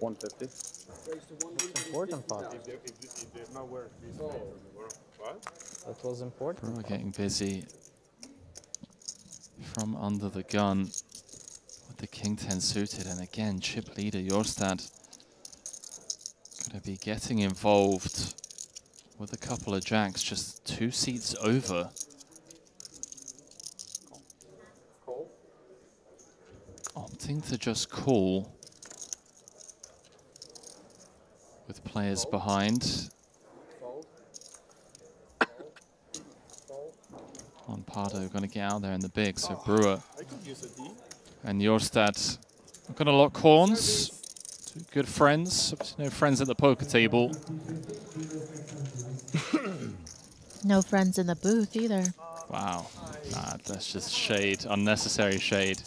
150. Important part. That was important. Brewer getting busy from under the gun with the king 10 suited, and again chip leader Jorstad going to be getting involved with a couple of jacks just 2 seats over. Opting to just call with players behind. On Pardo going to get out there in the big, so Brewer and Jorstad are going to lock horns. 2 good friends, obviously no friends at the poker table. No friends in the booth either. Wow, that's just shade, unnecessary shade.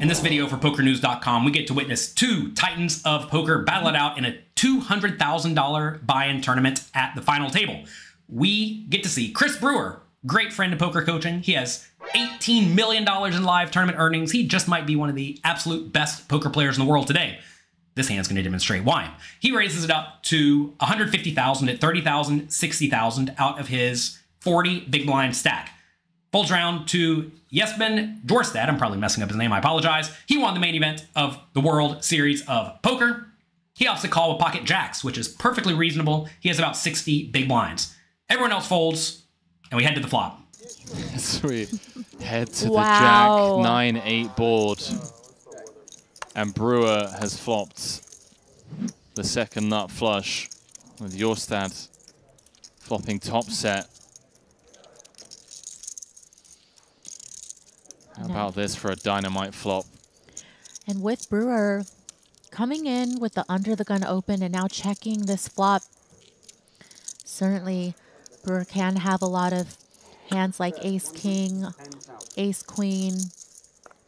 In this video for PokerNews.com, we get to witness 2 titans of poker battle it out in a $200,000 buy-in tournament at the final table. We get to see Chris Brewer, great friend of Poker Coaching. He has $18 million in live tournament earnings. He just might be one of the absolute best poker players in the world today. This hand's going to demonstrate why. He raises it up to $150,000 at $30,000, $60,000 out of his 40 big blind stack. Folds round to Espen Jorstad. I'm probably messing up his name, I apologize. He won the main event of the World Series of Poker. He opts to call with pocket jacks, which is perfectly reasonable. He has about 60 big blinds. Everyone else folds, and we head to the flop. Sweet. Head to the jack 9-8 board. And Brewer has flopped the second nut flush with Jorstad flopping top set. How about this for a dynamite flop? And with Brewer coming in with the under the gun open and now checking this flop, certainly Brewer can have a lot of hands like ace king, ace queen,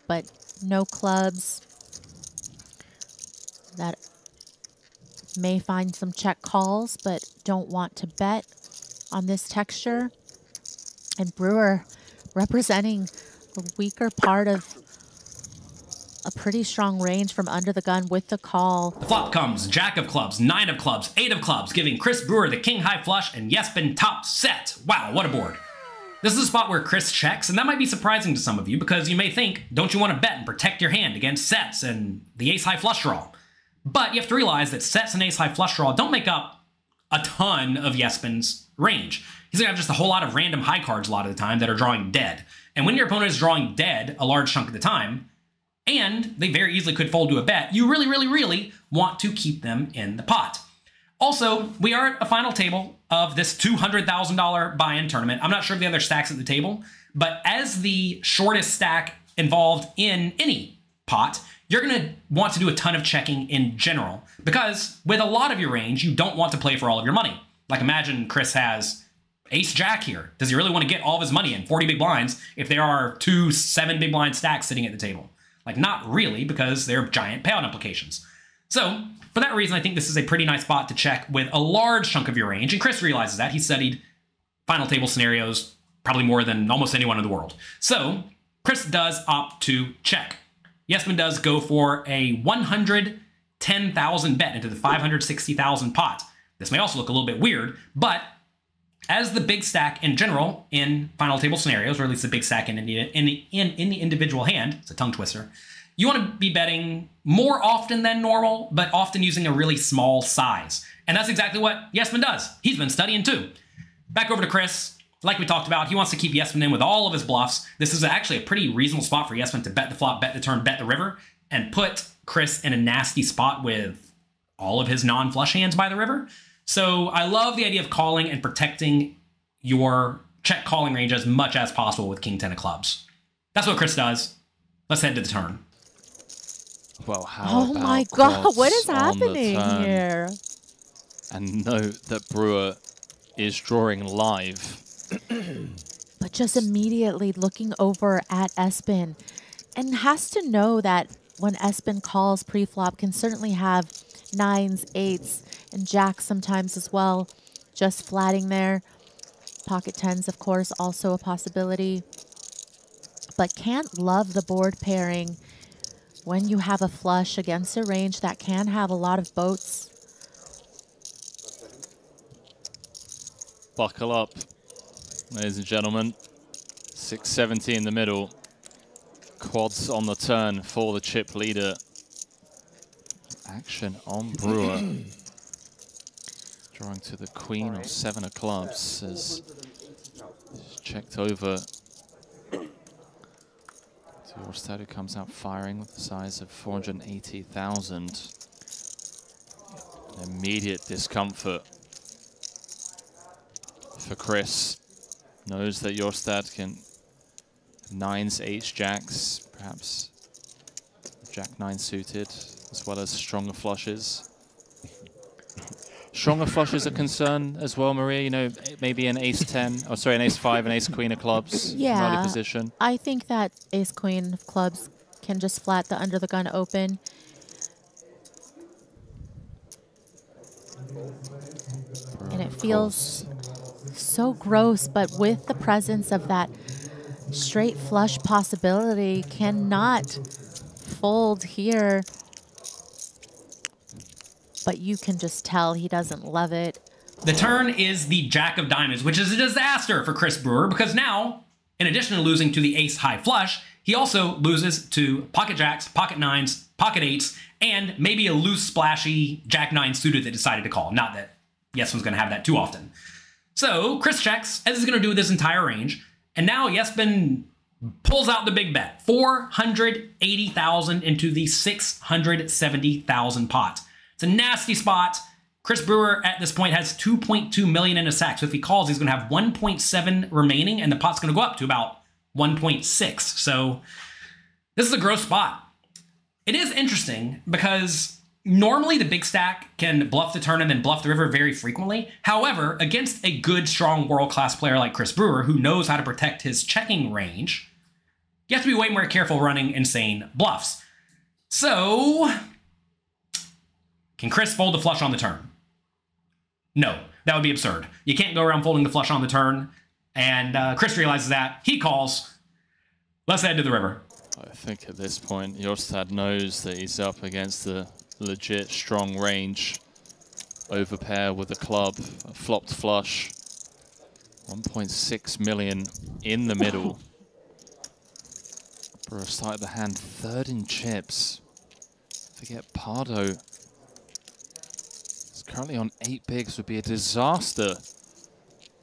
but no clubs that may find some check calls but don't want to bet on this texture. And Brewer representing the weaker part of a pretty strong range from under the gun with the call. The flop comes jack of clubs, 9 of clubs, 8 of clubs, giving Chris Brewer the king high flush and Espen top set. Wow, what a board. This is a spot where Chris checks, and that might be surprising to some of you because you may think, don't you want to bet and protect your hand against sets and the ace high flush draw? But you have to realize that sets and ace high flush draw don't make up a ton of Espen's range. He's going to have just a whole lot of random high cards a lot of the time that are drawing dead. And when your opponent is drawing dead a large chunk of the time, and they very easily could fold to a bet, you really, really, really want to keep them in the pot. Also, we are at a final table of this $200,000 buy-in tournament. I'm not sure of the other stacks at the table, but as the shortest stack involved in any pot, you're going to want to do a ton of checking in general, because with a lot of your range, you don't want to play for all of your money. Like imagine Chris has ace jack here. Does he really want to get all of his money in 40 big blinds if there are 2 7 big blind stacks sitting at the table? Like not really, because there are giant payout implications. So for that reason, I think this is a pretty nice spot to check with a large chunk of your range. And Chris realizes that. He studied final table scenarios probably more than almost anyone in the world. So Chris does opt to check. Espen does go for a 110,000 bet into the 560,000 pot. This may also look a little bit weird, but as the big stack in general in final table scenarios, or at least the big stack in the individual hand, it's a tongue twister, you want to be betting more often than normal, but often using a really small size. And that's exactly what Espen does. He's been studying too. Back over to Chris. Like we talked about, he wants to keep Espen in with all of his bluffs. This is actually a pretty reasonable spot for Espen to bet the flop, bet the turn, bet the river, and put Chris in a nasty spot with all of his non-flush hands by the river. So I love the idea of calling and protecting your check calling range as much as possible with king 10 of clubs. That's what Chris does. Let's head to the turn. Well, how oh my God, what is happening here? And note that Brewer is drawing live. But just immediately looking over at Espen and has to know that when Espen calls pre-flop can certainly have 9s, 8s, and jacks sometimes as well, just flatting there. Pocket 10s, of course, also a possibility. But can't love the board pairing when you have a flush against a range that can have a lot of boats. Buckle up, ladies and gentlemen. 670 in the middle. Quads on the turn for the chip leader. Action on Brewer. Drawing to the queen or 7 of clubs as he's checked over to Jorstad, who comes out firing with a size of 480,000. Immediate discomfort for Chris. Knows that Jorstad can 9s, 8s, jacks, perhaps jack 9 suited, as well as stronger flushes. Stronger flushes a concern as well, Maria. You know, maybe an ace 10, oh sorry, an ace 5, an ace queen of clubs. Yeah, early position. I think that ace queen of clubs can just flat the under the gun open. And it feels so gross, but with the presence of that straight flush possibility, cannot fold here. But you can just tell he doesn't love it. The turn is the jack of diamonds, which is a disaster for Chris Brewer because now, in addition to losing to the ace high flush, he also loses to pocket jacks, pocket 9s, pocket 8s, and maybe a loose splashy jack 9 suited that decided to call. Not that Espen's going to have that too often. So Chris checks, as he's going to do with this entire range, and now Espen pulls out the big bet, 480,000 into the 670,000 pot. It's a nasty spot. Chris Brewer at this point has 2.2 million in a sack. So if he calls, he's going to have 1.7 remaining, and the pot's going to go up to about 1.6. So this is a gross spot. It is interesting because normally the big stack can bluff the turn and then bluff the river very frequently. However, against a good, strong, world-class player like Chris Brewer, who knows how to protect his checking range, you have to be way more careful running insane bluffs. So can Chris fold the flush on the turn? No, that would be absurd. You can't go around folding the flush on the turn, and Chris realizes that. He calls. Let's head to the river. I think at this point, Jorstad knows that he's up against the legit strong range. Overpair with the club, a flopped flush. 1.6 million in the middle. Brewer started the hand 3rd in chips. Forget Pardo. Currently on 8 bigs, would be a disaster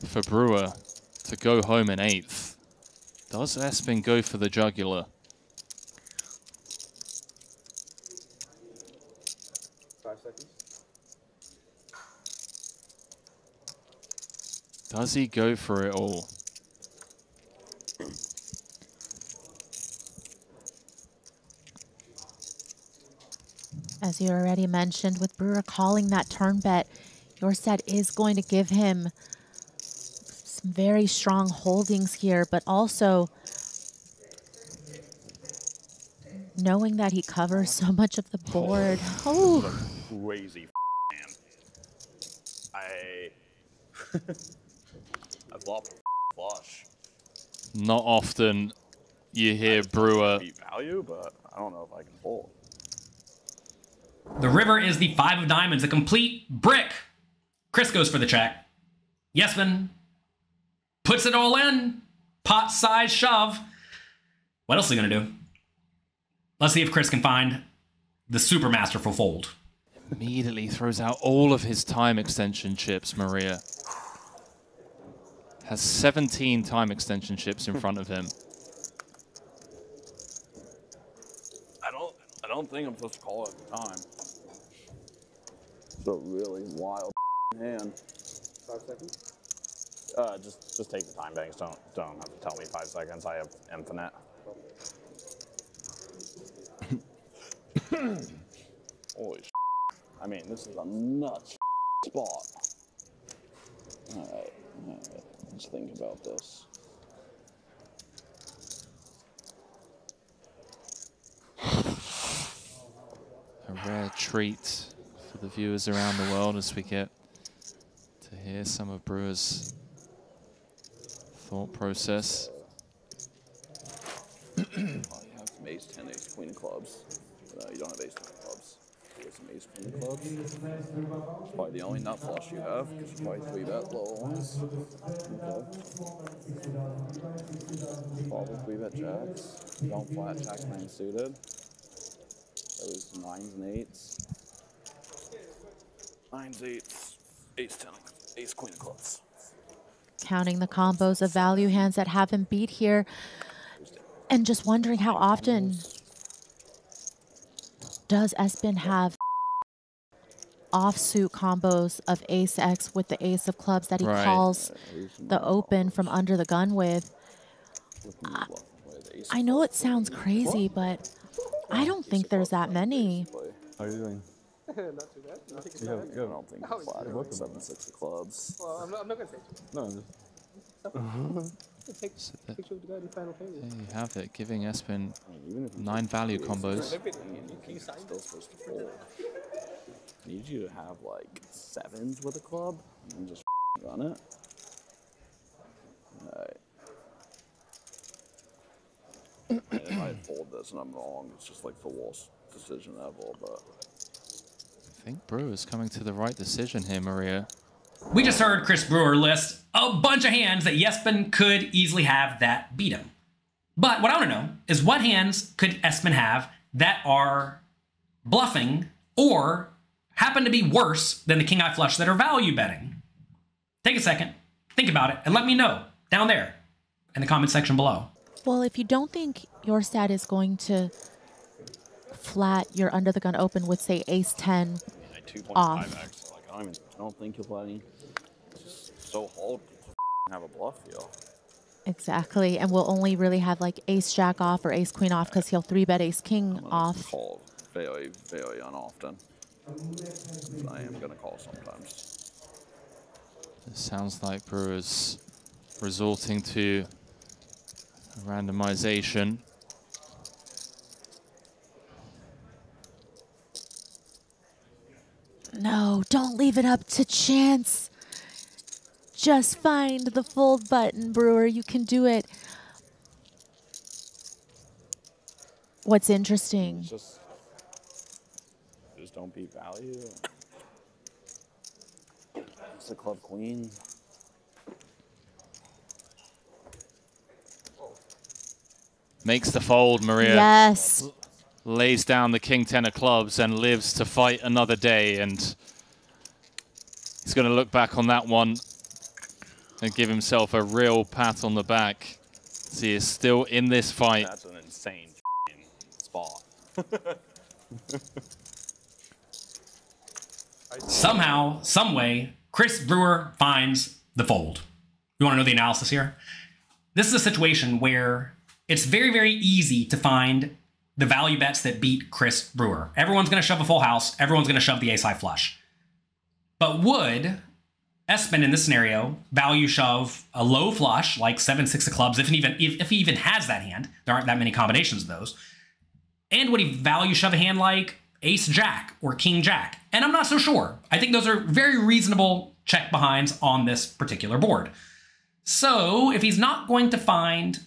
for Brewer to go home in 8th. Does Espen go for the jugular? 5 seconds. Does he go for it all? As you already mentioned, with Brewer calling that turn bet, Jorstad is going to give him some very strong holdings here, but also knowing that he covers so much of the board. Oh, crazy man. I flopped flush. Not often you hear Brewer. Beat value, but I don't know if I can fold. The river is the 5 of diamonds, a complete brick. Chris goes for the check. Espen puts it all in. Pot size shove. What else are they going to do? Let's see if Chris can find the super masterful fold. Immediately throws out all of his time extension chips, Maria. Has 17 time extension chips in front of him. I don't think I'm supposed to call it at the time. It's a really wild hand. 5 seconds. Just take the time banks. Don't have to tell me 5 seconds. I have infinite. Holy shit. I mean, this is a nuts spot. All right, let's think about this. A rare treat for the viewers around the world as we get to hear some of Brewer's thought process. Oh, you have some ace 10, ace queen of clubs. You don't have ace queen of clubs. You have some ace queen of clubs. It's probably the only nut flush you have, because you probably 3-bet low ones. Okay. Probably 3-bet jacks. Don't flat jack 9 suited. Those 9s and 8s. 9s, 8s, ace 10, ace queen of clubs. Counting the combos of value hands that have him beat here, and just wondering how often does Espen have offsuit combos of ace X with the ace of clubs that he calls the open from under the gun with. I know it sounds crazy, but I don't think there's that many. How are you doing? Not too bad. I think it's I fine. don't think it's flat. 7-6 of clubs. Well, I'm not going to say too No, just... Take a picture of the guy in the final table. There you have it, giving Espen Even if you 9 value combos. Can you sign still supposed to fold. I need you to have like 7s with a club and just run it. Alright. And if I fold this and I'm wrong, it's just like the worst decision ever, but... I think Brewer's coming to the right decision here, Maria. We just heard Chris Brewer list a bunch of hands that Espen could easily have that beat him. But what I want to know is what hands could Espen have that are bluffing or happen to be worse than the king-eye flush that are value betting? Take a second, think about it, and let me know down there in the comment section below. Well, if you don't think Jorstad is going to flat your under the gun open with, say, ace 10 like 2.5x. off. Like, I don't think you'll play any. It's just so hard to have a bluff here. Exactly, and we'll only really have like ace jack off or ace queen off because he'll 3-bet ace king off. Call very, very unoften. But I am going to call sometimes. It sounds like Brewer's resorting to randomization. No, don't leave it up to chance. Just find the fold button, Brewer. You can do it. What's interesting? Just don't beat value. It's the club queen. Makes the fold, Maria. Yes. Lays down the king 10 of clubs and lives to fight another day, and he's going to look back on that one and give himself a real pat on the back. So he is still in this fight. That's an insane spot. Somehow, some way, Chris Brewer finds the fold. You want to know the analysis here? This is a situation where it's very, very easy to find the value bets that beat Chris Brewer. Everyone's going to shove a full house. Everyone's going to shove the ace-high flush. But would Espen, in this scenario, value shove a low flush, like 7-6 of clubs, if he even has that hand? There aren't that many combinations of those. And would he value shove a hand like ace-jack or king-jack? And I'm not so sure. I think those are very reasonable check-behinds on this particular board. So if he's not going to find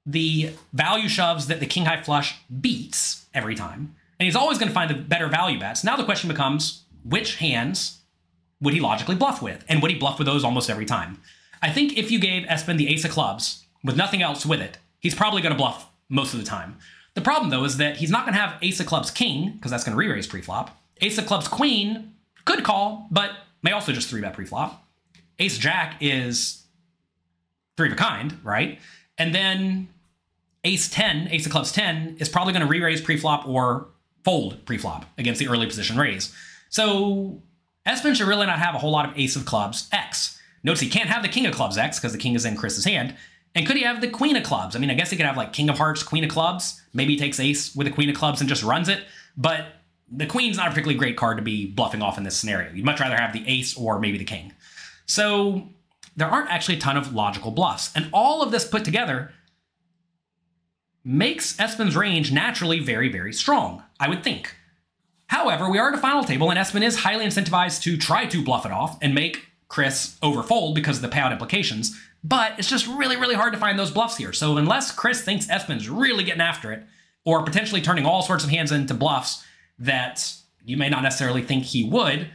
the value shoves that the king-high flush beats every time, and he's always going to find the better value bets, now the question becomes, which hands would he logically bluff with? And would he bluff with those almost every time? I think if you gave Espen the ace of clubs with nothing else with it, he's probably going to bluff most of the time. The problem, though, is that he's not going to have ace of clubs king, because that's going to re-raise preflop. Ace of clubs queen could call, but may also just 3-bet preflop. Ace jack is 3 of a kind, right? And then ace 10, ace of clubs 10, is probably going to re-raise preflop or fold preflop against the early position raise. So Espen should really not have a whole lot of ace of clubs X. Notice he can't have the king of clubs X because the king is in Chris's hand. And could he have the queen of clubs? I mean, I guess he could have like king of hearts, queen of clubs. Maybe he takes ace with the queen of clubs and just runs it. But the queen's not a particularly great card to be bluffing off in this scenario. You'd much rather have the ace or maybe the king. So there aren't actually a ton of logical bluffs. And all of this put together makes Espen's range naturally very, very strong, I would think. However, we are at a final table, and Espen is highly incentivized to try to bluff it off and make Chris overfold because of the payout implications. But it's just really, really hard to find those bluffs here. So unless Chris thinks Espen's really getting after it, or potentially turning all sorts of hands into bluffs that you may not necessarily think he would,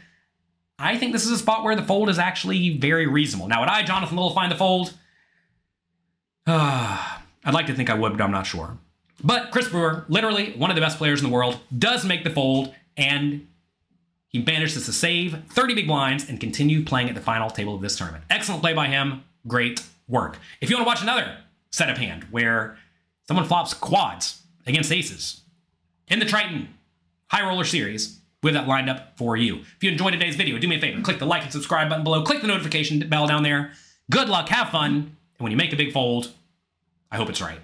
I think this is a spot where the fold is actually very reasonable. Now, would I, Jonathan Little, find the fold? I'd like to think I would, but I'm not sure. But Chris Brewer, literally one of the best players in the world, does make the fold, and he manages to save 30 big blinds and continue playing at the final table of this tournament. Excellent play by him. Great work. If you want to watch another setup hand where someone flops quads against aces in the Triton High Roller Series, we have that lined up for you. If you enjoyed today's video, do me a favor. Click the like and subscribe button below. Click the notification bell down there. Good luck. Have fun. And when you make a big fold, I hope it's right.